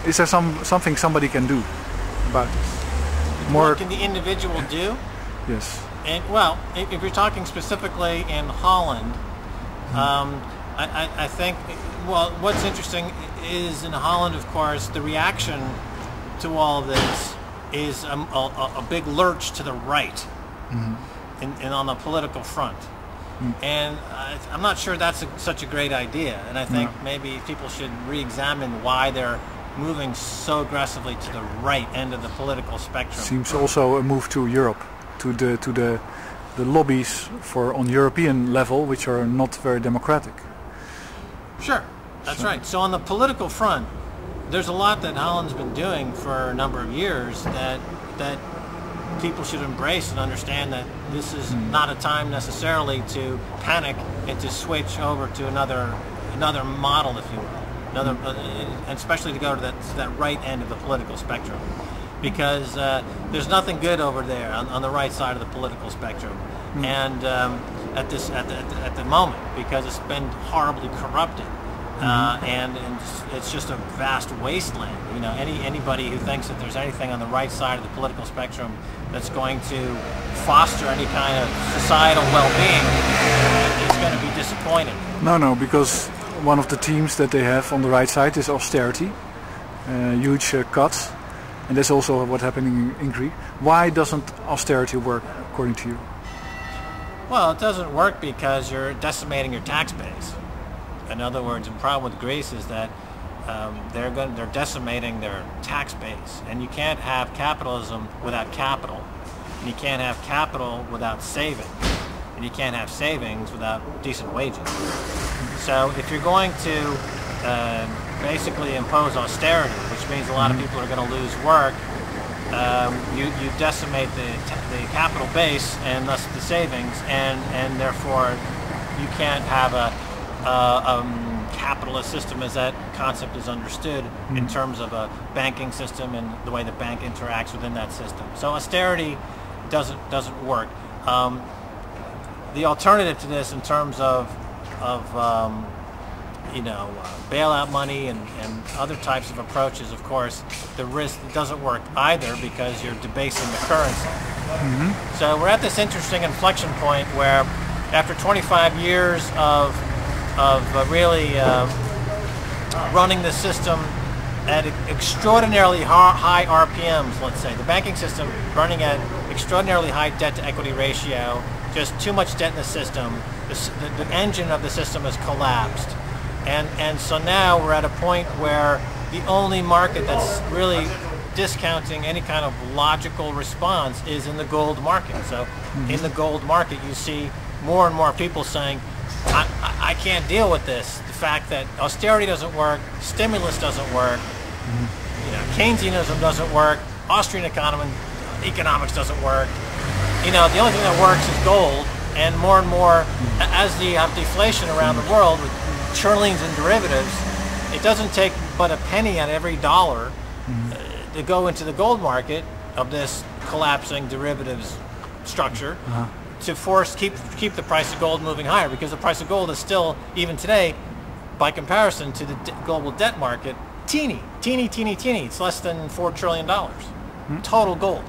is there something somebody can do about this? What can the individual do? Yes. And well, if you're talking specifically in Holland, I think, well, what's interesting is in Holland, of course, the reaction to all this is a big lurch to the right in on the political front. And I'm not sure that's such a great idea. And I think maybe people should re-examine why they're moving so aggressively to the right end of the political spectrum. Seems also a move to Europe, to the lobbies for on European level, which are not very democratic. Sure, that's right. So on the political front, there's a lot that Holland's been doing for a number of years that people should embrace and understand that this is not a time necessarily to panic and to switch over to another model, if you will, and especially to go to that right end of the political spectrum, because there's nothing good over there on the right side of the political spectrum, and at the moment, because it's been horribly corrupted. And it's just a vast wasteland. You know, anybody who thinks that there's anything on the right side of the political spectrum that's going to foster any kind of societal well-being is going to be disappointed. No, because one of the themes that they have on the right side is austerity, huge cuts, and that's also what's happening in Greece. Why doesn't austerity work, according to you? Well, it doesn't work because you're decimating your tax base. In other words, the problem with Greece is that they're decimating their tax base, and you can't have capitalism without capital, and you can't have capital without savings, and you can't have savings without decent wages. So if you're going to basically impose austerity, which means a lot of people are going to lose work, you decimate the capital base and thus the savings, and therefore you can't have a capitalist system as that concept is understood in terms of a banking system and the way the bank interacts within that system. So austerity doesn't work. The alternative to this in terms of bailout money and other types of approaches, of course, the risk doesn't work either because you're debasing the currency. So we're at this interesting inflection point where after 25 years of really running the system at extraordinarily high RPMs, let's say. The banking system running at extraordinarily high debt-to-equity ratio, just too much debt in the system. The engine of the system has collapsed. And so now we're at a point where the only market that's really discounting any kind of logical response is in the gold market. So in the gold market, you see more and more people saying, I can't deal with this. The fact that austerity doesn't work, stimulus doesn't work, Keynesianism doesn't work, Austrian economics doesn't work. The only thing that works is gold, and more, as you have deflation around the world with trillions in derivatives, it doesn't take but a penny on every dollar to go into the gold market of this collapsing derivatives structure. To keep the price of gold moving higher, because the price of gold is still, even today, by comparison to the global debt market, teeny. It's less than $4 trillion total gold.